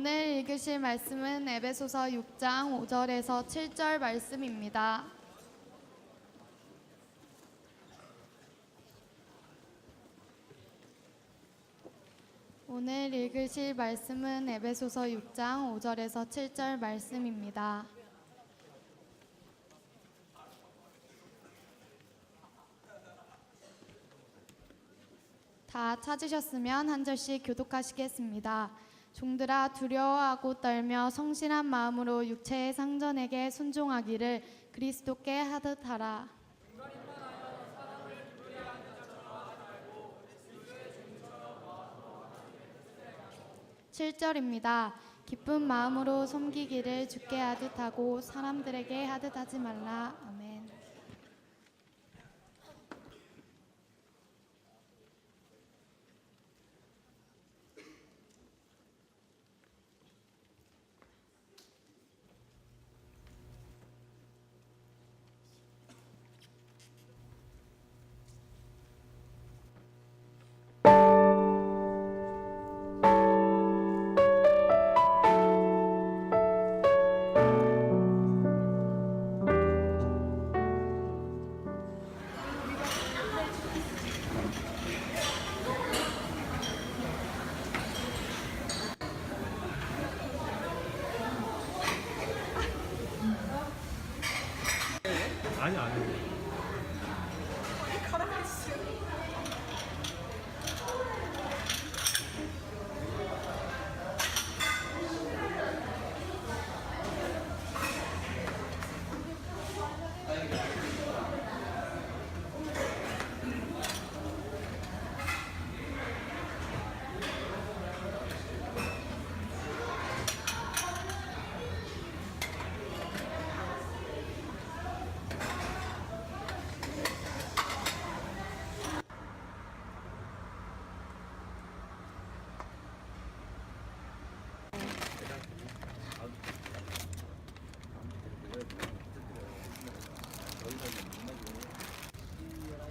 오늘 읽으실 말씀은 에베소서 6장 5절에서 7절 말씀입니다. 오늘 읽으실 말씀은 에베소서 6장 5절에서 7절 말씀입니다. 다 찾으셨으면 한 절씩 교독하시겠습니다. 종들아 두려워하고 떨며 성실한 마음으로 육체의 상전에게 순종하기를 그리스도께 하듯 하라. 7절입니다. 기쁜 마음으로 섬기기를 주께 하듯 하고 사람들에게 하듯 하지 말라. 아멘. 아니 아니.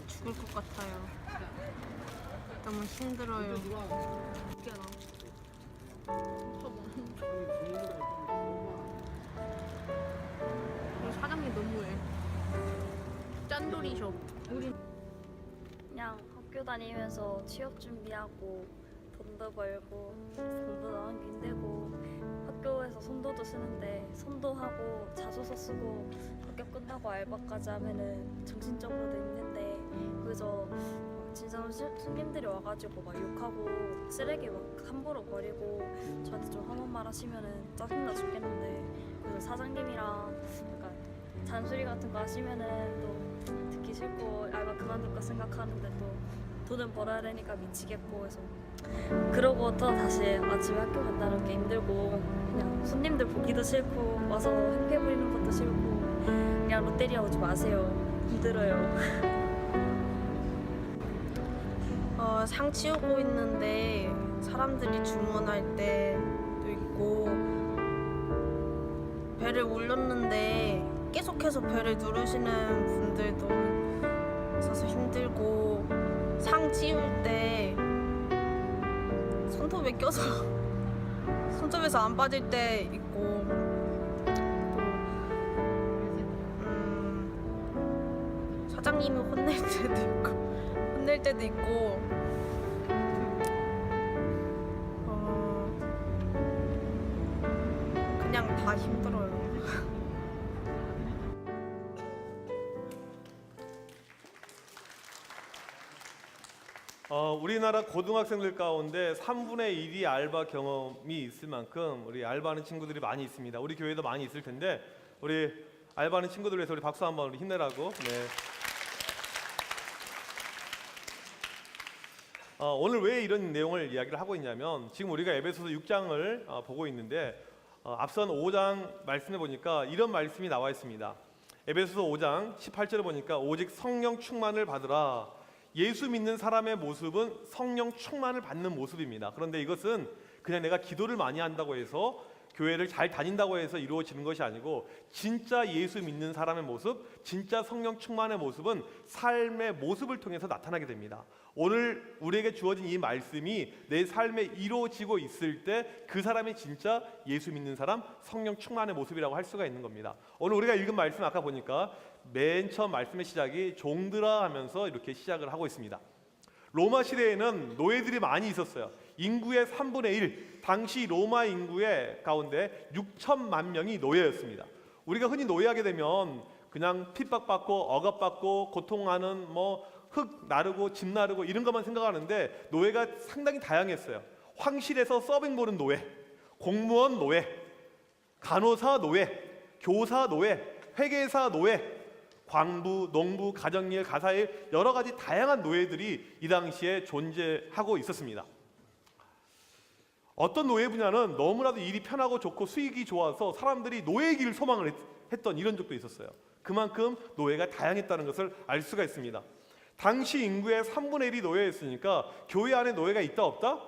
죽을 것 같아요. 너무 힘들어요. 사장님 너무해. 짠돌이셔. 그냥 학교 다니면서 취업 준비하고 돈도 벌고 돈도 나가기 힘들고 학교에서 손도도 쓰는데 손도 하고 자소서 쓰고 학교 끝나고 알바까지 하면은 정신적으로도 힘든데 그래서 진짜 손님들이 와가지고 막 욕하고 쓰레기 막 함부로 버리고 저한테 좀 한 번 말 하시면은 짜증나 죽겠는데 그래서 사장님이랑 약간 잔소리 같은 거 하시면은 또 듣기 싫고 알바 그만둘까 생각하는데 또 돈은 벌어야 되니까 미치겠고 해서 그러고 또 다시 아침에 학교 간다는 게 힘들고 그냥 손님들 보기도 싫고 와서 행패 부리는 것도 싫고 그냥 롯데리아 오지 마세요. 힘들어요. 상 치우고 있는데 사람들이 주문할 때도 있고 벨을 울렸는데 계속해서 벨을 누르시는 분들도 있어서 힘들고 상 치울 때 손톱에 껴서 손톱에서 안 빠질 때 있고 또 사장님을 혼낼 때도 있고 그냥 다 힘들어요. 우리나라 고등학생들 가운데 3분의 1이 알바 경험이 있을 만큼 우리 알바하는 친구들이 많이 있습니다. 우리 교회도 많이 있을 텐데 우리 알바하는 친구들 위해서 우리 박수 한번 우리 힘내라고. 네. 오늘 왜 이런 내용을 이야기를 하고 있냐면 지금 우리가 에베소서 6장을 보고 있는데 앞선 5장 말씀해 보니까 이런 말씀이 나와 있습니다. 에베소서 5장 18절에 보니까 오직 성령 충만을 받으라. 예수 믿는 사람의 모습은 성령 충만을 받는 모습입니다. 그런데 이것은 그냥 내가 기도를 많이 한다고 해서 교회를 잘 다닌다고 해서 이루어지는 것이 아니고 진짜 예수 믿는 사람의 모습, 진짜 성령 충만의 모습은 삶의 모습을 통해서 나타나게 됩니다. 오늘 우리에게 주어진 이 말씀이 내 삶에 이루어지고 있을 때 그 사람이 진짜 예수 믿는 사람, 성령 충만의 모습이라고 할 수가 있는 겁니다. 오늘 우리가 읽은 말씀 아까 보니까 맨 처음 말씀의 시작이 종들아 하면서 이렇게 시작을 하고 있습니다. 로마 시대에는 노예들이 많이 있었어요. 인구의 3분의 1, 당시 로마 인구의 가운데 6천만 명이 노예였습니다. 우리가 흔히 노예하게 되면 그냥 핍박받고 억압받고 고통하는 흙 나르고 집 나르고 이런 것만 생각하는데 노예가 상당히 다양했어요. 황실에서 서빙 보는 노예, 공무원 노예, 간호사 노예, 교사 노예, 회계사 노예, 광부, 농부, 가정일, 가사일 여러 가지 다양한 노예들이 이 당시에 존재하고 있었습니다. 어떤 노예 분야는 너무나도 일이 편하고 좋고 수익이 좋아서 사람들이 노예의 길을 소망을 했던 이런 적도 있었어요. 그만큼 노예가 다양했다는 것을 알 수가 있습니다. 당시 인구의 3분의 1이 노예였으니까 교회 안에 노예가 있다 없다?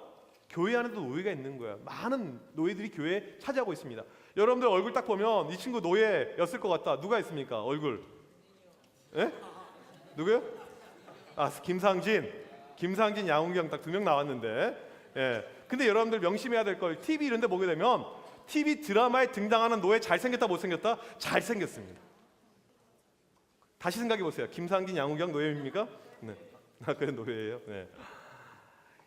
교회 안에도 노예가 있는 거예요. 많은 노예들이 교회에 차지하고 있습니다. 여러분들 얼굴 딱 보면 이 친구 노예였을 것 같다. 누가 있습니까? 얼굴. 예? 누구요? 김상진, 양훈경 딱 2명 나왔는데. 예. 근데 여러분들 명심해야 될 걸 TV 이런 데 보게 되면 TV 드라마에 등장하는 노예 잘생겼다 못생겼다? 잘생겼습니다. 다시 생각해 보세요. 김상진, 양훈경 노예입니까? 네. 그런 노예예요. 네.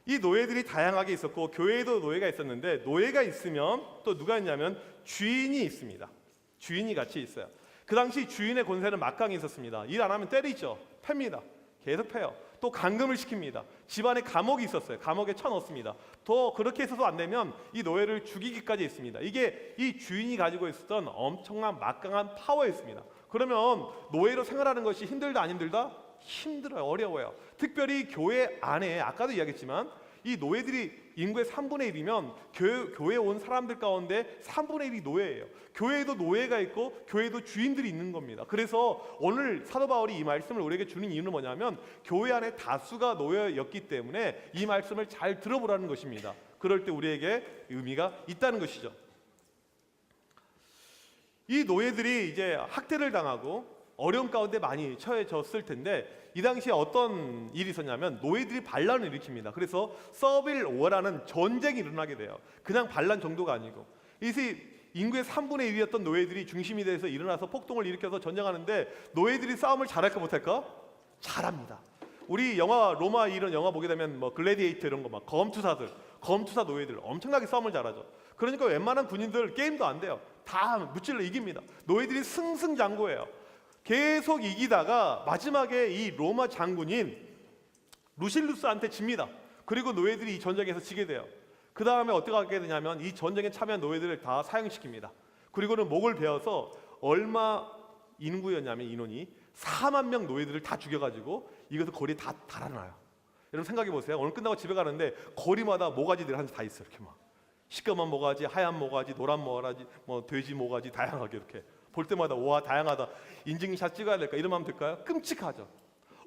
이 노예들이 다양하게 있었고 교회에도 노예가 있었는데 노예가 있으면 또 누가 있냐면 주인이 있습니다. 주인이 같이 있어요. 그 당시 주인의 권세는 막강히 있었습니다. 일 안 하면 때리죠. 팹니다. 계속 패요. 또 감금을 시킵니다. 집안에 감옥이 있었어요. 감옥에 쳐넣습니다. 더 그렇게 해서도 안 되면 이 노예를 죽이기까지 했습니다. 이게 이 주인이 가지고 있었던 엄청난 막강한 파워였습니다. 그러면 노예로 생활하는 것이 힘들다 안 힘들다? 힘들어요. 어려워요. 특별히 교회 안에 아까도 이야기했지만 이 노예들이 인구의 3분의 1이면 교회에 온 사람들 가운데 3분의 1이 노예예요. 교회에도 노예가 있고 교회에도 주인들이 있는 겁니다. 그래서 오늘 사도 바울이 이 말씀을 우리에게 주는 이유는 뭐냐면 교회 안에 다수가 노예였기 때문에 이 말씀을 잘 들어보라는 것입니다. 그럴 때 우리에게 의미가 있다는 것이죠. 이 노예들이 이제 학대를 당하고 어려움 가운데 많이 처해졌을 텐데 이 당시에 어떤 일이 있었냐면 노예들이 반란을 일으킵니다. 그래서 서빌 워라는 전쟁이 일어나게 돼요. 그냥 반란 정도가 아니고 이 인구의 3분의 1이었던 노예들이 중심이 돼서 일어나서 폭동을 일으켜서 전쟁하는데 노예들이 싸움을 잘할까 못할까? 잘합니다. 우리 영화 로마 이런 영화 보게 되면 글래디에이터 이런 거 막 검투사 노예들 엄청나게 싸움을 잘하죠. 그러니까 웬만한 군인들 게임도 안 돼요. 다 무찔러 이깁니다. 노예들이 승승장구해요. 계속 이기다가 마지막에 이 로마 장군인 루실루스한테 집니다. 그리고 노예들이 이 전쟁에서 지게 돼요. 그 다음에 어떻게 하게 되냐면 이 전쟁에 참여한 노예들을 다 사형시킵니다. 그리고는 목을 베어서 얼마 인구였냐면 인원이 4만 명 노예들을 다 죽여가지고 이것을 거리에 다 달아놔요. 여러분 생각해 보세요. 오늘 끝나고 집에 가는데 거리마다 모가지들이 한 다 있어요. 이렇게 막 시꺼먼 모가지, 하얀 모가지, 노란 모가지, 돼지 모가지 다양하게 이렇게 볼 때마다 와 다양하다. 인증샷 찍어야 될까? 이러면 하면 될까요? 끔찍하죠.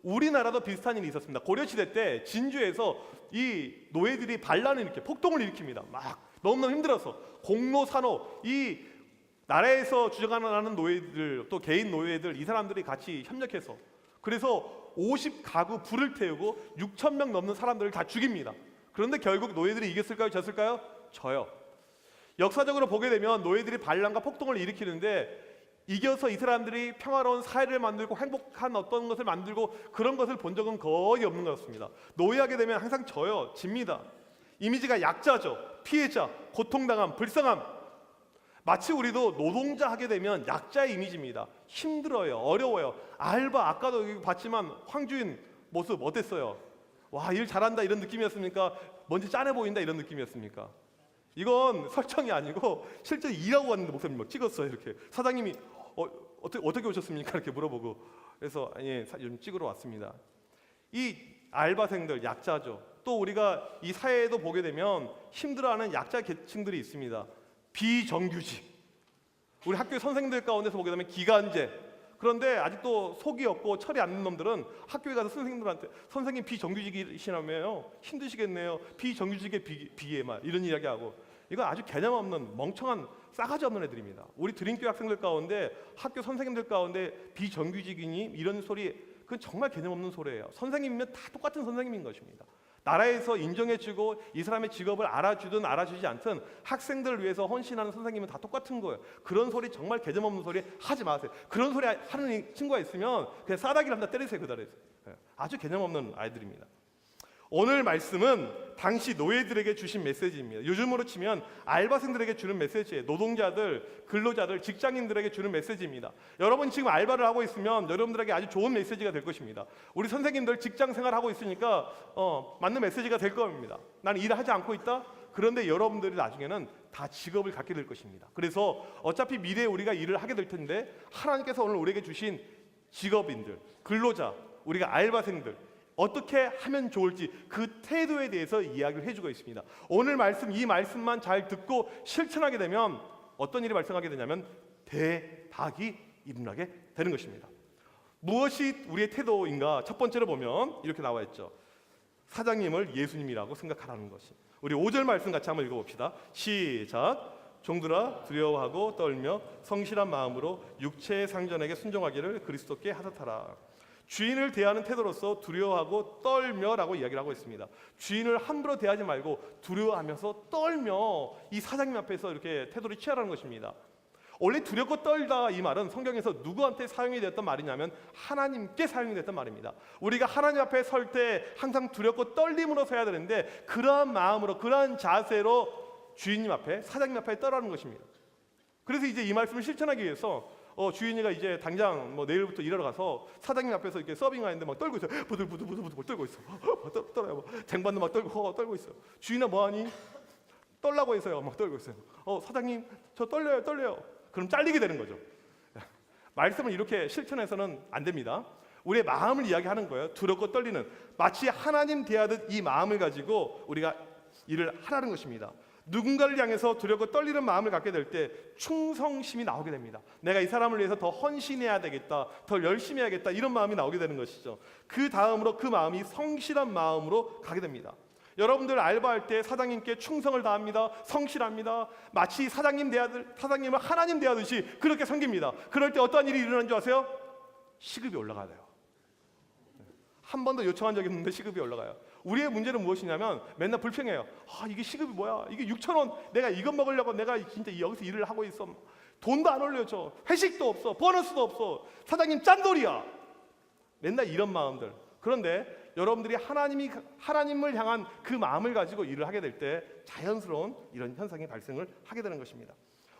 우리나라도 비슷한 일이 있었습니다. 고려시대 때 진주에서 이 노예들이 반란을 일으켜 폭동을 일으킵니다. 막 너무너무 힘들어서 공노산호 이 나라에서 주장하는 노예들 또 개인 노예들 이 사람들이 같이 협력해서 그래서 50가구 불을 태우고 6천 명 넘는 사람들을 다 죽입니다. 그런데 결국 노예들이 이겼을까요? 졌을까요? 져요. 역사적으로 보게 되면 노예들이 반란과 폭동을 일으키는데 이겨서 이 사람들이 평화로운 사회를 만들고 행복한 어떤 것을 만들고 그런 것을 본 적은 거의 없는 것 같습니다. 노예하게 되면 항상 져요. 집니다. 이미지가 약자죠. 피해자, 고통당함, 불쌍함. 마치 우리도 노동자 하게 되면 약자의 이미지입니다. 힘들어요. 어려워요. 알바 아까도 여기 봤지만 황주인 모습 어땠어요? 와, 일 잘한다 이런 느낌이었습니까? 뭔지 짠해 보인다 이런 느낌이었습니까? 이건 설정이 아니고 실제 일하고 왔는데 목사님 막 찍었어요. 이렇게 사장님이 어떻게 오셨습니까? 이렇게 물어보고 그래서 아니 요즘 찍으러 왔습니다. 이 알바생들 약자죠. 또 우리가 이 사회에도 보게 되면 힘들어하는 약자 계층들이 있습니다. 비정규직. 우리 학교 선생님들 가운데서 보게 되면 기간제. 그런데 아직도 속이 없고 철이 안 든 놈들은 학교에 가서 선생님들한테 선생님 비정규직이시라며요. 힘드시겠네요. 비정규직의 비에 막 이런 이야기하고 이건 아주 개념 없는 멍청한 싸가지 없는 애들입니다. 우리 드림교회 학생들 가운데 학교 선생님들 가운데 비정규직이니 이런 소리, 그건 정말 개념 없는 소리예요. 선생님이면 다 똑같은 선생님인 것입니다. 나라에서 인정해주고 이 사람의 직업을 알아주든 알아주지 않든 학생들을 위해서 헌신하는 선생님은 다 똑같은 거예요. 그런 소리, 정말 개념 없는 소리 하지 마세요. 그런 소리 하는 친구가 있으면 그냥 싸다기를 한다 때리세요. 그 자리에서. 아주 개념 없는 아이들입니다. 오늘 말씀은 당시 노예들에게 주신 메시지입니다. 요즘으로 치면 알바생들에게 주는 메시지예요. 노동자들, 근로자들, 직장인들에게 주는 메시지입니다. 여러분 지금 알바를 하고 있으면 여러분들에게 아주 좋은 메시지가 될 것입니다. 우리 선생님들 직장 생활하고 있으니까 맞는 메시지가 될 겁니다. 나는 일을 하지 않고 있다? 그런데 여러분들이 나중에는 다 직업을 갖게 될 것입니다. 그래서 어차피 미래에 우리가 일을 하게 될 텐데 하나님께서 오늘 우리에게 주신 직업인들, 근로자, 우리가 알바생들 어떻게 하면 좋을지 그 태도에 대해서 이야기를 해주고 있습니다. 오늘 말씀, 이 말씀만 잘 듣고 실천하게 되면 어떤 일이 발생하게 되냐면 대박이 일어나게 되는 것입니다. 무엇이 우리의 태도인가? 첫 번째로 보면 이렇게 나와 있죠. 사장님을 예수님이라고 생각하라는 것이. 우리 5절 말씀 같이 한번 읽어봅시다. 시작. 종들아 두려워하고 떨며 성실한 마음으로 육체의 상전에게 순종하기를 그리스도께 하듯하라. 주인을 대하는 태도로서 두려워하고 떨며라고 이야기를 하고 있습니다. 주인을 함부로 대하지 말고 두려워하면서 떨며 이 사장님 앞에서 이렇게 태도를 취하라는 것입니다. 원래 두렵고 떨다 이 말은 성경에서 누구한테 사용이 되었던 말이냐면 하나님께 사용이 됐던 말입니다. 우리가 하나님 앞에 설 때 항상 두렵고 떨림으로 서야 되는데 그러한 마음으로, 그러한 자세로 주인님 앞에, 사장님 앞에 떨라는 것입니다. 그래서 이제 이 말씀을 실천하기 위해서 주인이가 이제 당장 내일부터 일하러 가서 사장님 앞에서 이렇게 서빙하는데 막 떨고 있어요. 부들부들 떨고 있어. 떨어요. 쟁반도 막 떨고 있어. 주인아 뭐하니? 떨라고 해서요. 막 떨고 있어요. 사장님 저 떨려요. 그럼 잘리게 되는 거죠. 말씀을 이렇게 실천해서는 안 됩니다. 우리의 마음을 이야기하는 거예요. 두렵고 떨리는, 마치 하나님 대하듯 이 마음을 가지고 우리가 일을 하라는 것입니다. 누군가를 향해서 두렵고 떨리는 마음을 갖게 될 때 충성심이 나오게 됩니다. 내가 이 사람을 위해서 더 헌신해야 되겠다, 더 열심히 해야겠다, 이런 마음이 나오게 되는 것이죠. 그 다음으로 그 마음이 성실한 마음으로 가게 됩니다. 여러분들 알바할 때 사장님께 충성을 다합니다. 성실합니다. 마치 사장님을 하나님 대하듯이 그렇게 섬깁니다. 그럴 때 어떠한 일이 일어나는 줄 아세요? 시급이 올라가야 돼요. 한 번도 요청한 적이 없는데 시급이 올라가요. 우리의 문제는 무엇이냐면 맨날 불평해요. 이게 시급이 뭐야? 이게 6,000원, 내가 이것 먹으려고 내가 진짜 여기서 일을 하고 있어. 돈도 안 올려줘. 회식도 없어. 보너스도 없어. 사장님 짠돌이야. 맨날 이런 마음들. 그런데 여러분들이 하나님을 향한 그 마음을 가지고 일을 하게 될 때 자연스러운 이런 현상이 발생을 하게 되는 것입니다.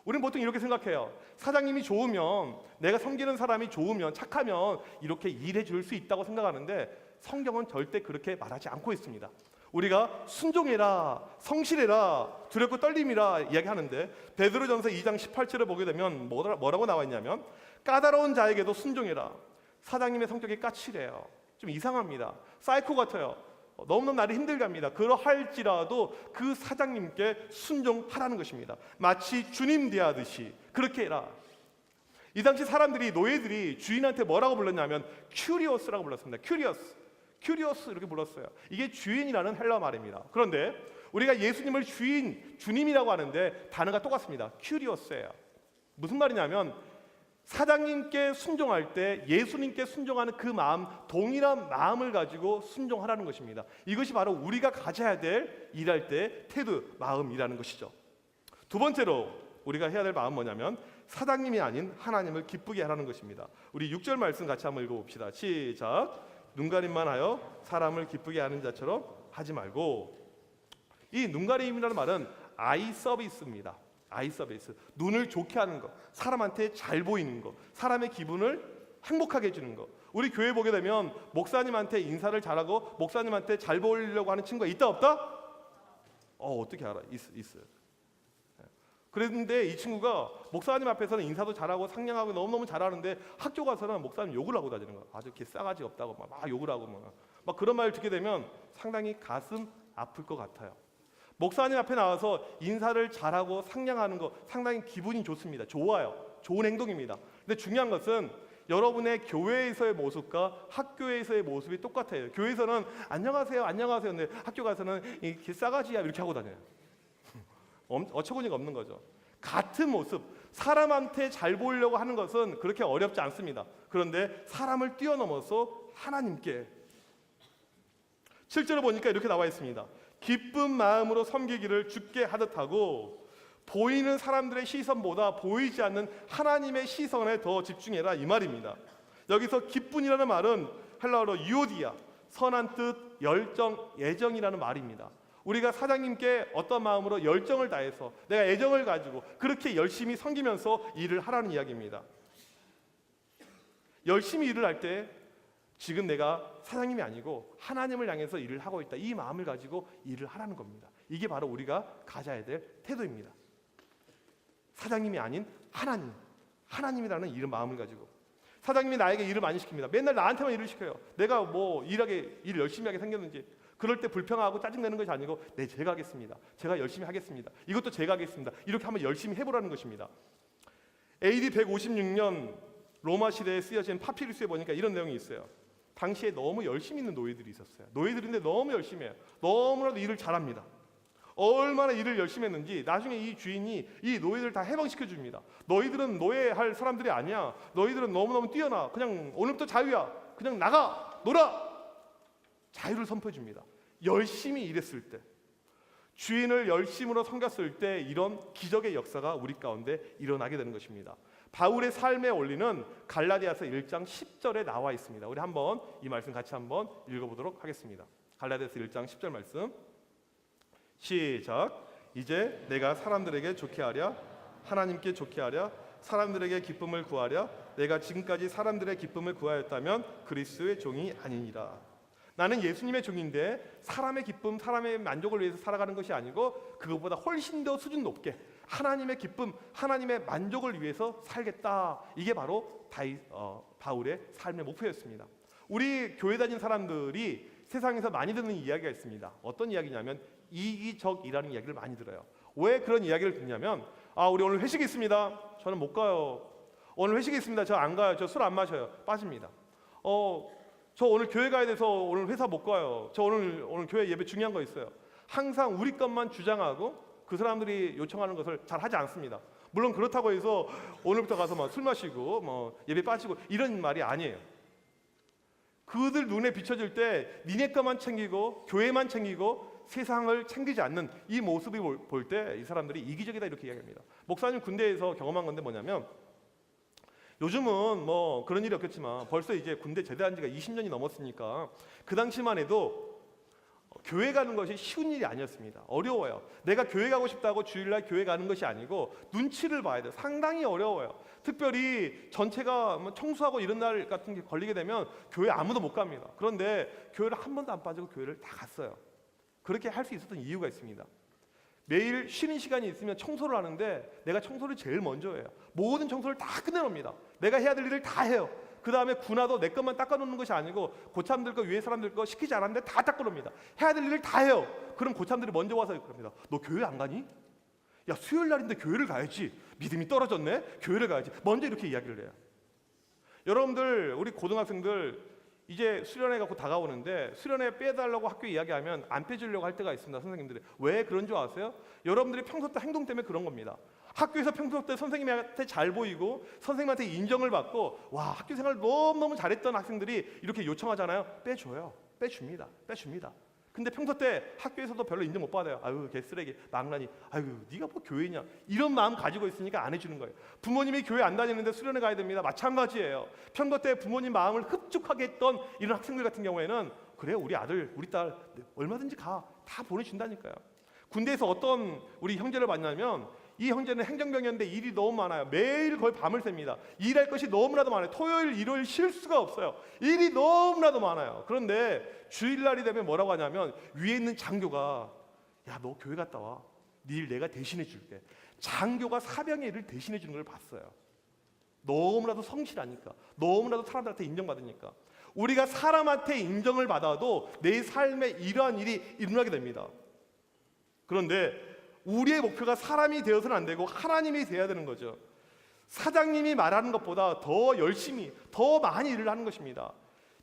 우리는 보통 이렇게 생각해요. 사장님이 좋으면, 내가 섬기는 사람이 좋으면, 착하면 이렇게 일해 줄 수 있다고 생각하는데 성경은 절대 그렇게 말하지 않고 있습니다. 우리가 순종해라, 성실해라, 두렵고 떨림이라 이야기하는데 베드로전서 2장 18절을 보게 되면 뭐라고 나와 있냐면 까다로운 자에게도 순종해라. 사장님의 성격이 까칠해요. 좀 이상합니다. 사이코 같아요. 너무너무 날이 힘들게 합니다. 그러할지라도 그 사장님께 순종하라는 것입니다. 마치 주님 대하듯이 그렇게 해라. 이 당시 사람들이, 노예들이 주인한테 뭐라고 불렀냐면 큐리오스라고 불렀습니다. 큐리오스 이렇게 불렀어요. 이게 주인이라는 헬라 말입니다. 그런데 우리가 예수님을 주님이라고 하는데 단어가 똑같습니다. 큐리오스예요. 무슨 말이냐면 사장님께 순종할 때 예수님께 순종하는 그 마음, 동일한 마음을 가지고 순종하라는 것입니다. 이것이 바로 우리가 가져야 될 일할 때 태도, 마음이라는 것이죠. 두 번째로 우리가 해야 될 마음은 뭐냐면 사장님이 아닌 하나님을 기쁘게 하라는 것입니다. 우리 6절 말씀 같이 한번 읽어봅시다. 시작. 눈가림만 하여 사람을 기쁘게 하는 자처럼 하지 말고. 이 눈가림이라는 말은 아이 서비스입니다. 아이 서비스, 눈을 좋게 하는 것, 사람한테 잘 보이는 것, 사람의 기분을 행복하게 해주는 것. 우리 교회 보게 되면 목사님한테 인사를 잘하고 목사님한테 잘 보이려고 하는 친구가 있다 없다? 어떻게 알아? 있어요. 그런데 이 친구가 목사님 앞에서는 인사도 잘하고 상냥하고 너무너무 잘하는데 학교 가서는 목사님 욕을 하고 다니는 거야. 아주 이렇게 싸가지 없다고 막 욕을 하고 막 그런 말을 듣게 되면 상당히 가슴 아플 것 같아요. 목사님 앞에 나와서 인사를 잘하고 상냥하는 거 상당히 기분이 좋습니다. 좋아요. 좋은 행동입니다. 근데 중요한 것은 여러분의 교회에서의 모습과 학교에서의 모습이 똑같아요. 교회에서는 안녕하세요, 안녕하세요. 근데 학교 가서는 이 싸가지야 이렇게 하고 다녀요. 어처구니가 없는 거죠. 같은 모습, 사람한테 잘 보이려고 하는 것은 그렇게 어렵지 않습니다. 그런데 사람을 뛰어넘어서 하나님께 7절을 보니까 이렇게 나와 있습니다. 기쁜 마음으로 섬기기를 주께 하듯 하고 보이는 사람들의 시선보다 보이지 않는 하나님의 시선에 더 집중해라 이 말입니다. 여기서 기쁨이라는 말은 헬라어로 유오디아, 선한 뜻, 열정, 애정이라는 말입니다. 우리가 사장님께 어떤 마음으로 열정을 다해서 내가 애정을 가지고 그렇게 열심히 섬기면서 일을 하라는 이야기입니다. 열심히 일을 할 때 지금 내가 사장님이 아니고 하나님을 향해서 일을 하고 있다. 이 마음을 가지고 일을 하라는 겁니다. 이게 바로 우리가 가져야 될 태도입니다. 사장님이 아닌 하나님이라는 이런 마음을 가지고 사장님이 나에게 일을 많이 시킵니다. 맨날 나한테만 일을 시켜요. 내가 뭐 일을 열심히 하게 생겼는지 그럴 때 불평하고 짜증내는 것이 아니고 네 제가 하겠습니다. 제가 열심히 하겠습니다. 이것도 제가 하겠습니다. 이렇게 한번 열심히 해보라는 것입니다. AD 156년 로마 시대에 쓰여진 파피루스에 보니까 이런 내용이 있어요. 당시에 너무 열심히 있는 노예들이 있었어요. 노예들인데 너무 열심히 해요. 너무나도 일을 잘합니다. 얼마나 일을 열심히 했는지 나중에 이 주인이 이 노예들을 다 해방시켜 줍니다. 너희들은 노예할 사람들이 아니야. 너희들은 너무너무 뛰어나. 그냥 오늘부터 자유야. 그냥 나가 놀아. 자유를 선포해 줍니다. 열심히 일했을 때, 주인을 열심으로 섬겼을 때 이런 기적의 역사가 우리 가운데 일어나게 되는 것입니다. 바울의 삶의 원리는 갈라디아서 1장 10절에 나와 있습니다. 우리 한번 이 말씀 같이 한번 읽어보도록 하겠습니다. 갈라디아서 1장 10절 말씀 시작. 이제 내가 사람들에게 좋게 하랴 하나님께 좋게 하랴 사람들에게 기쁨을 구하랴 내가 지금까지 사람들의 기쁨을 구하였다면 그리스도의 종이 아니니라. 나는 예수님의 종인데 사람의 기쁨, 사람의 만족을 위해서 살아가는 것이 아니고 그것보다 훨씬 더 수준 높게 하나님의 기쁨, 하나님의 만족을 위해서 살겠다. 이게 바로 바울의 삶의 목표였습니다. 우리 교회 다닌 사람들이 세상에서 많이 듣는 이야기가 있습니다. 어떤 이야기냐면 이기적이라는 이야기를 많이 들어요. 왜 그런 이야기를 듣냐면 우리 오늘 회식이 있습니다. 저는 못 가요. 오늘 회식이 있습니다. 저 안 가요. 저 술 안 마셔요. 빠집니다. 저 오늘 교회 가야 돼서 오늘 회사 못 가요. 저 오늘 교회 예배 중요한 거 있어요. 항상 우리 것만 주장하고 그 사람들이 요청하는 것을 잘 하지 않습니다. 물론 그렇다고 해서 오늘부터 가서 막 술 마시고 예배 빠지고 이런 말이 아니에요. 그들 눈에 비춰질 때 니네 것만 챙기고 교회만 챙기고 세상을 챙기지 않는 이 모습이 볼 때 이 사람들이 이기적이다 이렇게 이야기합니다. 목사님 군대에서 경험한 건데 뭐냐면 요즘은 그런 일이 없겠지만 벌써 이제 군대 제대한 지가 20년이 넘었으니까 그 당시만 해도 교회 가는 것이 쉬운 일이 아니었습니다. 어려워요. 내가 교회 가고 싶다고 주일날 교회 가는 것이 아니고 눈치를 봐야 돼요. 상당히 어려워요. 특별히 전체가 청소하고 이런 날 같은 게 걸리게 되면 교회 아무도 못 갑니다. 그런데 교회를 한 번도 안 빠지고 교회를 다 갔어요. 그렇게 할 수 있었던 이유가 있습니다. 매일 쉬는 시간이 있으면 청소를 하는데 내가 청소를 제일 먼저 해요. 모든 청소를 다 끝내놓습니다. 내가 해야 될 일을 다 해요. 그 다음에 군화도 내 것만 닦아놓는 것이 아니고 고참들 거 위에 사람들 거 시키지 않았는데 다 닦아놓습니다. 해야 될 일을 다 해요. 그럼 고참들이 먼저 와서 그럽니다. 너 교회 안 가니? 야 수요일 날인데 교회를 가야지. 믿음이 떨어졌네? 교회를 가야지. 먼저 이렇게 이야기를 해요. 여러분들 우리 고등학생들 이제 수련회 갖고 다가오는데 수련회 빼달라고 학교에 이야기하면 안 빼주려고 할 때가 있습니다. 선생님들이. 왜 그런 줄 아세요? 여러분들이 평소 때 행동 때문에 그런 겁니다. 학교에서 평소 때 선생님한테 잘 보이고 선생님한테 인정을 받고 와 학교 생활 너무너무 잘했던 학생들이 이렇게 요청하잖아요. 빼줘요. 빼줍니다. 근데 평소 때 학교에서도 별로 인정 못 받아요. 아유 걔 쓰레기 망나니 아유 네가 뭐 교회냐 이런 마음 가지고 있으니까 안 해주는 거예요. 부모님이 교회 안 다니는데 수련회 가야 됩니다. 마찬가지예요. 평소 때 부모님 마음을 흡족하게 했던 이런 학생들 같은 경우에는 그래요 우리 아들 우리 딸 얼마든지 다 보내준다니까요. 군대에서 어떤 우리 형제를 만나면 이 형제는 행정병이었는데 일이 너무 많아요. 매일 거의 밤을 샙니다. 일할 것이 너무나도 많아요. 토요일, 일요일 쉴 수가 없어요. 일이 너무나도 많아요. 그런데 주일날이 되면 뭐라고 하냐면 위에 있는 장교가 야, 너 교회 갔다 와. 네 일 내가 대신해 줄게. 장교가 사병의 일을 대신해 주는 걸 봤어요. 너무나도 성실하니까. 너무나도 사람들한테 인정받으니까. 우리가 사람한테 인정을 받아도 내 삶에 이러한 일이 일어나게 됩니다. 그런데 우리의 목표가 사람이 되어서는 안 되고 하나님이 되어야 되는 거죠. 사장님이 말하는 것보다 더 열심히 더 많이 일을 하는 것입니다.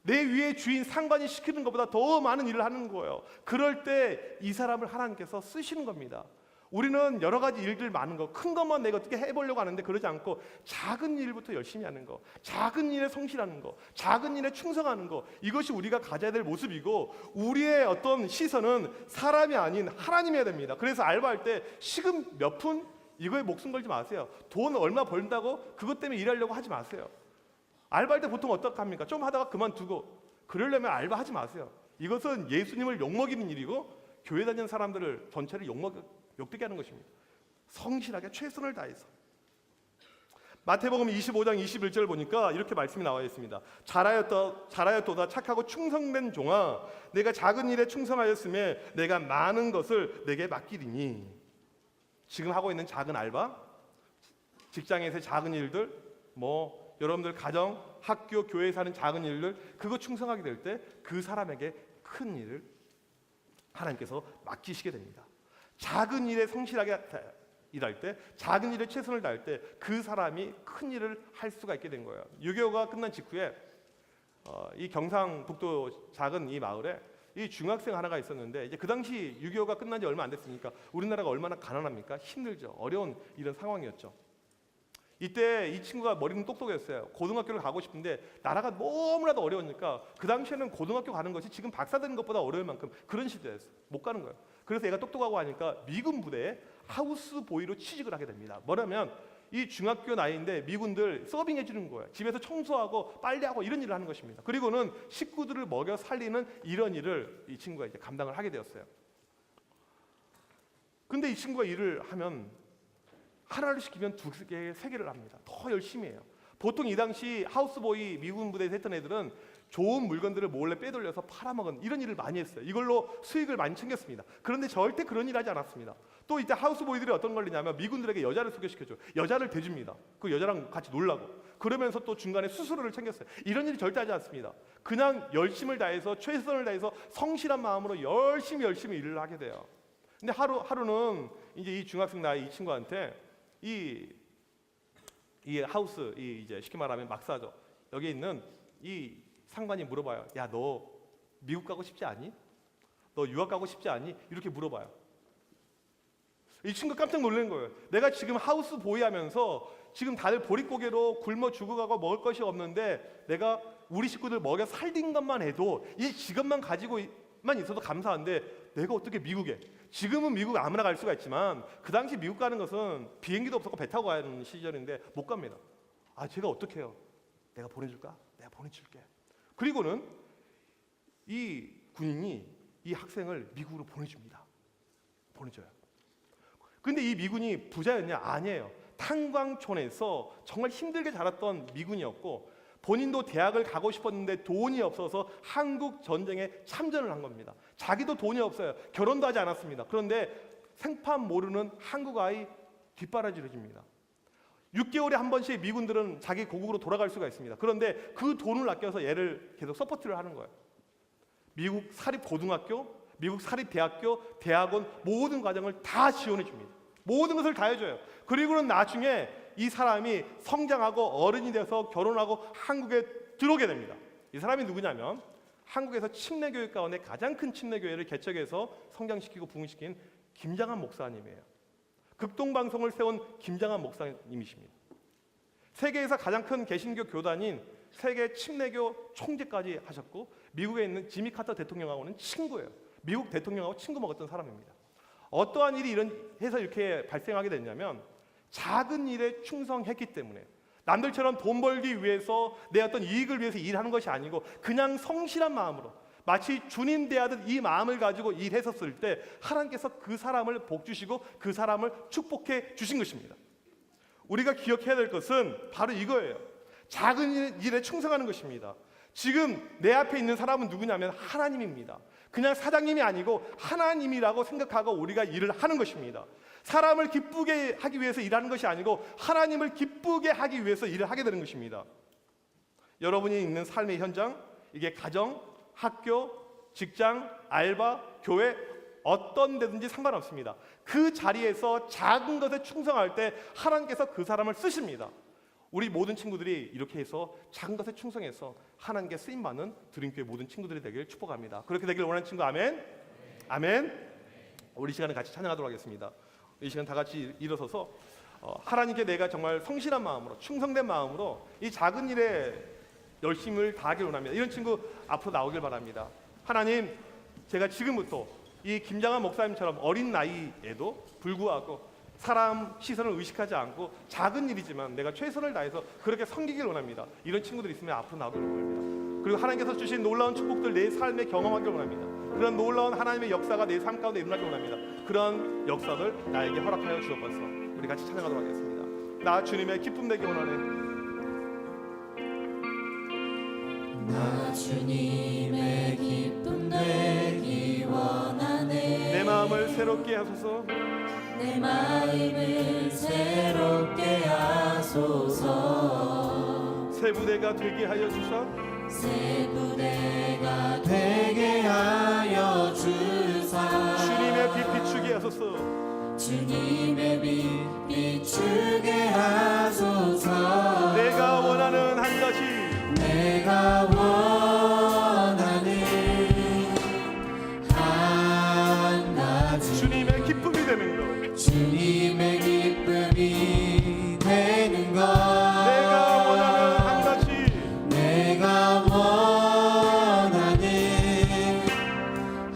내 위에 주인 상관이 시키는 것보다 더 많은 일을 하는 거예요. 그럴 때 이 사람을 하나님께서 쓰시는 겁니다. 우리는 여러 가지 일들 많은 거, 큰 것만 내가 어떻게 해보려고 하는데 그러지 않고 작은 일부터 열심히 하는 거, 작은 일에 성실하는 거, 작은 일에 충성하는 거, 이것이 우리가 가져야 될 모습이고, 우리의 어떤 시선은 사람이 아닌 하나님이어야 됩니다. 그래서 알바할 때 시급 몇 푼 이거에 목숨 걸지 마세요. 돈 얼마 벌다고 그것 때문에 일하려고 하지 마세요. 알바할 때 보통 어떻게 합니까? 좀 하다가 그만두고. 그러려면 알바하지 마세요. 이것은 예수님을 욕먹이는 일이고 교회 다니는 사람들을 전체를 욕되게 하는 것입니다. 성실하게 최선을 다해서. 마태복음 25장 21절 보니까 이렇게 말씀이 나와 있습니다. 잘하였도다 착하고 충성된 종아, 내가 작은 일에 충성하였음에 내가 많은 것을 내게 맡기리니. 지금 하고 있는 작은 알바, 직장에서의 작은 일들, 여러분들 가정, 학교, 교회에서 하는 작은 일들, 그거 충성하게 될 때 그 사람에게 큰 일을 하나님께서 맡기시게 됩니다. 작은 일에 성실하게 일할 때, 작은 일에 최선을 다할 때 그 사람이 큰 일을 할 수가 있게 된 거예요. 6.25가 끝난 직후에 이 경상북도 작은 이 마을에 이 중학생 하나가 있었는데, 이제 그 당시 6.25가 끝난 지 얼마 안 됐으니까 우리나라가 얼마나 가난합니까? 힘들죠. 어려운 이런 상황이었죠. 이때 이 친구가 머리는 똑똑했어요. 고등학교를 가고 싶은데 나라가 너무나도 어려우니까 그 당시에는 고등학교 가는 것이 지금 박사 되는 것보다 어려울 만큼 그런 시대였어요. 못 가는 거예요. 그래서 얘가 똑똑하고 하니까 미군 부대에 하우스보이로 취직을 하게 됩니다. 뭐냐면 이 중학교 나이인데 미군들 서빙해 주는 거예요. 집에서 청소하고 빨래하고 이런 일을 하는 것입니다. 그리고는 식구들을 먹여 살리는 이런 일을 이 친구가 이제 감당을 하게 되었어요. 근데 이 친구가 일을 하면 하나를 시키면 두 개, 세 개를 합니다. 더 열심히 해요. 보통 이 당시 하우스보이 미군 부대에서 했던 애들은 좋은 물건들을 몰래 빼돌려서 팔아먹은 이런 일을 많이 했어요. 이걸로 수익을 많이 챙겼습니다. 그런데 절대 그런 일 하지 않았습니다. 또 이때 하우스보이들이 어떤 걸 했냐면 미군들에게 여자를 소개시켜줘. 여자를 대줍니다. 그 여자랑 같이 놀라고. 그러면서 또 중간에 수수료를 챙겼어요. 이런 일이 절대 하지 않습니다. 그냥 열심을 다해서 최선을 다해서 성실한 마음으로 열심히 일을 하게 돼요. 근데 하루는 이제 이 중학생 나이 이 친구한테 이 하우스 이제 쉽게 말하면 막사죠. 여기 있는 이 상관이 물어봐요. 야, 너 미국 가고 싶지 않니? 너 유학 가고 싶지 않니? 이렇게 물어봐요. 이 친구 깜짝 놀란 거예요. 내가 지금 하우스 보이 하면서 지금 다들 보릿고개로 굶어 죽어가고 먹을 것이 없는데 내가 우리 식구들 먹여 살린 것만 해도 이 직업만 가지고만 있어도 감사한데 내가 어떻게 미국에, 지금은 미국 아무나 갈 수가 있지만 그 당시 미국 가는 것은 비행기도 없었고 배 타고 가는 시절인데 못 갑니다. 아, 제가 어떻게 해요? 내가 보내줄까? 내가 보내줄게. 그리고는 이 군인이 이 학생을 미국으로 보내줍니다. 보내줘요. 근데 이 미군이 부자였냐? 아니에요. 탄광촌에서 정말 힘들게 자랐던 미군이었고 본인도 대학을 가고 싶었는데 돈이 없어서 한국 전쟁에 참전을 한 겁니다. 자기도 돈이 없어요. 결혼도 하지 않았습니다. 그런데 생판 모르는 한국 아이 뒷바라지를 줍니다. 6개월에 한 번씩 미군들은 자기 고국으로 돌아갈 수가 있습니다. 그런데 그 돈을 아껴서 얘를 계속 서포트를 하는 거예요. 미국 사립 고등학교, 미국 사립 대학교, 대학원 모든 과정을 다 지원해 줍니다. 모든 것을 다 해줘요. 그리고는 나중에 이 사람이 성장하고 어른이 돼서 결혼하고 한국에 들어오게 됩니다. 이 사람이 누구냐면 한국에서 침례교육 가운데 가장 큰 침례교회를 개척해서 성장시키고 부흥시킨 김장한 목사님이에요. 극동방송을 세운 김장한 목사님이십니다. 세계에서 가장 큰 개신교 교단인 세계 침례교 총재까지 하셨고 미국에 있는 지미 카터 대통령하고는 친구예요. 미국 대통령하고 친구 먹었던 사람입니다. 어떠한 일이 해서 이렇게 발생하게 됐냐면 작은 일에 충성했기 때문에 남들처럼 돈 벌기 위해서 내 어떤 이익을 위해서 일하는 것이 아니고 그냥 성실한 마음으로 마치 주님 대하듯 이 마음을 가지고 일했었을 때 하나님께서 그 사람을 복 주시고 그 사람을 축복해 주신 것입니다. 우리가 기억해야 될 것은 바로 이거예요. 작은 일에 충성하는 것입니다. 지금 내 앞에 있는 사람은 누구냐면 하나님입니다. 그냥 사장님이 아니고 하나님이라고 생각하고 우리가 일을 하는 것입니다. 사람을 기쁘게 하기 위해서 일하는 것이 아니고 하나님을 기쁘게 하기 위해서 일을 하게 되는 것입니다. 여러분이 있는 삶의 현장, 이게 가정, 학교, 직장, 알바, 교회 어떤 데든지 상관없습니다. 그 자리에서 작은 것에 충성할 때 하나님께서 그 사람을 쓰십니다. 우리 모든 친구들이 이렇게 해서 작은 것에 충성해서 하나님께 쓰임받는 드림교회 모든 친구들이 되길 축복합니다. 그렇게 되길 원하는 친구 아멘? 아멘. 우리 시간에 같이 찬양하도록 하겠습니다. 이 시간 다 같이 일어서서 하나님께 내가 정말 성실한 마음으로 충성된 마음으로 이 작은 일에 열심을 다하길 원합니다. 이런 친구 앞으로 나오길 바랍니다. 하나님, 제가 지금부터 이 김장한 목사님처럼 어린 나이에도 불구하고 사람 시선을 의식하지 않고 작은 일이지만 내가 최선을 다해서 그렇게 섬기길 원합니다. 이런 친구들이 있으면 앞으로 나오길 원합니다. 그리고 하나님께서 주신 놀라운 축복들 내 삶에 경험하길 원합니다. 그런 놀라운 하나님의 역사가 내 삶 가운데 일어나길 원합니다. 그런 역사를 나에게 허락하여 주옵소서. 우리 같이 찬양하도록 하겠습니다. 나 주님의 기쁨 되기 원하네. 나 주님의 기쁨 되기 원하네. 내 마음을 새롭게 하소서. 내 마음을 새롭게 하소서. 새 부대가 되게 하여 주사. 새 부대가 되게 하여 주사. 주님의 빛 비추게 하소서. 주님의 빛 비추게 하소서. 내가 원하는 한 가지. 내가 원하는 한 가지. 주님의 기쁨이 되는 것. 주님의 기쁨이 되는 것. 내가 원하는 한 가지. 내가 원하는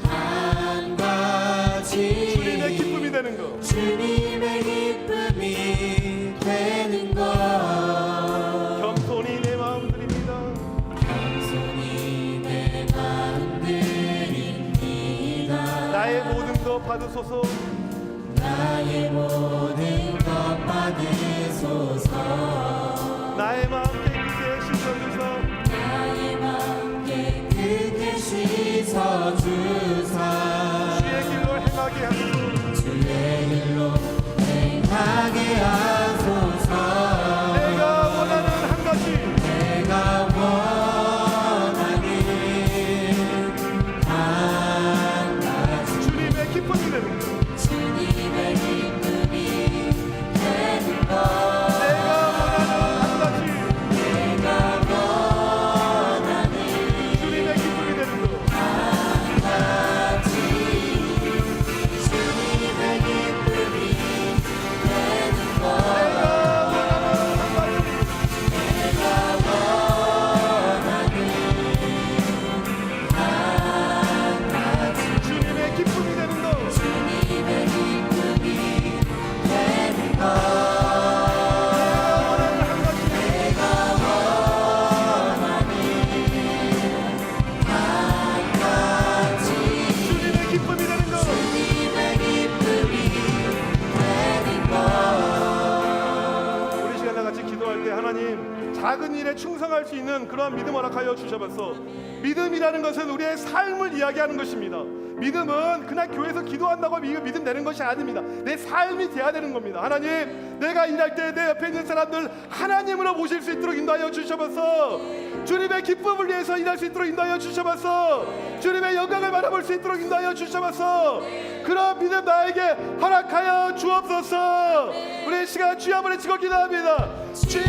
한 가지. 주님의 기쁨이 되는 것. 주님의 기쁨이 되는 것. 겸손히 내 마음 드립니다. 겸손히 내 마음 드립니다. 나의 모든 것 받으소서. 나의 모든 것 받으소서. 나의 마음 깨끗게 씻어주사. 나의 마음 깨끗게 씻어주사. 주의 길로 행하게 하소서. 주의 길로 행하게 하소서. 내가 원하는 한 가지. 내가 원하는 한 가지. 주님의 기쁨이 되는 것. 주님의 기쁨이 되는 것. 내가 원하는 한 가지. 내가 원하는 주님의 기쁨이 되는 것. 한 가지. 주님의 기쁨이 되는 것. 내가 원하는 한 가지. 내가 원하는 한 가지. 주님의 기쁨이 되는 것. 주님의 기쁨이 되는 것. 원하는 한 가지. 내가 원하는 한 가지. 주님의 기쁨이 되는 것. 주님의 기쁨이 되는 것. 우리 시간 다 같이 기도할 때 하나님 작은 일에 충성할 수 있는 그러한 믿음 허락하여 주셔서 믿음이라는 것은 우리의 삶을 이야기하는 것입니다. 믿음은 그냥 교회에서 기도한다고 믿음 내는 것이 아닙니다. 내 삶이 돼야 되는 겁니다. 하나님, 내가 일할 때 내 옆에 있는 사람들 하나님으로 모실 수 있도록 인도하여 주셔서 주님의 기쁨을 위해서 일할 수 있도록 인도하여 주셔서 주님의 영광을 바라볼 수 있도록 인도하여 주셔서 그런 믿음 나에게 허락하여 주옵소서. 우리 시간 주여 한번 외치고 기도합니다. 주여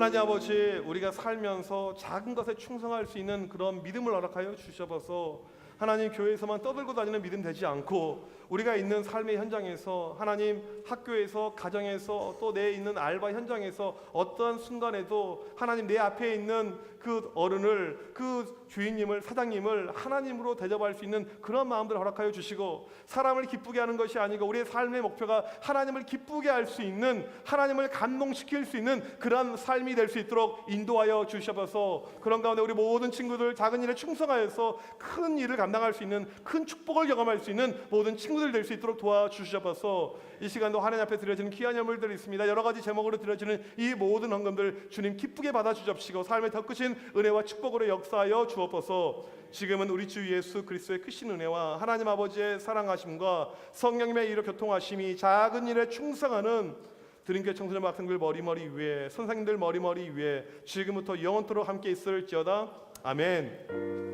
하나님 아버지, 우리가 살면서 작은 것에 충성할 수 있는 그런 믿음을 허락하여 주셔서 하나님, 교회에서만 떠들고 다니는 믿음 되지 않고 우리가 있는 삶의 현장에서, 하나님, 학교에서, 가정에서, 또 내 있는 알바 현장에서 어떠한 순간에도 하나님, 내 앞에 있는 그 어른을, 그 주인님을, 사장님을 하나님으로 대접할 수 있는 그런 마음들 허락하여 주시고, 사람을 기쁘게 하는 것이 아니고 우리의 삶의 목표가 하나님을 기쁘게 할 수 있는, 하나님을 감동시킬 수 있는 그런 삶이 될 수 있도록 인도하여 주셔서, 그런 가운데 우리 모든 친구들 작은 일에 충성하여서 큰 일을 감당할 수 있는, 큰 축복을 경험할 수 있는 모든 친구들 될 수 있도록 도와주셔서, 이 시간도 하나님 앞에 드려지는 귀한 예물들이 있습니다. 여러 가지 제목으로 드려지는 이 모든 헌금들 주님 기쁘게 받아주십시고, 삶의 더 크신 은혜와 축복으로 역사하여 주옵소서. 지금은 우리 주 예수 그리스도의 크신 은혜와 하나님 아버지의 사랑하심과 성령님의 이로 교통하심이 작은 일에 충성하는 드림교회 청소년 학생들 머리머리 위에, 선생님들 머리머리 위에 지금부터 영원토록 함께 있을지어다. 아멘.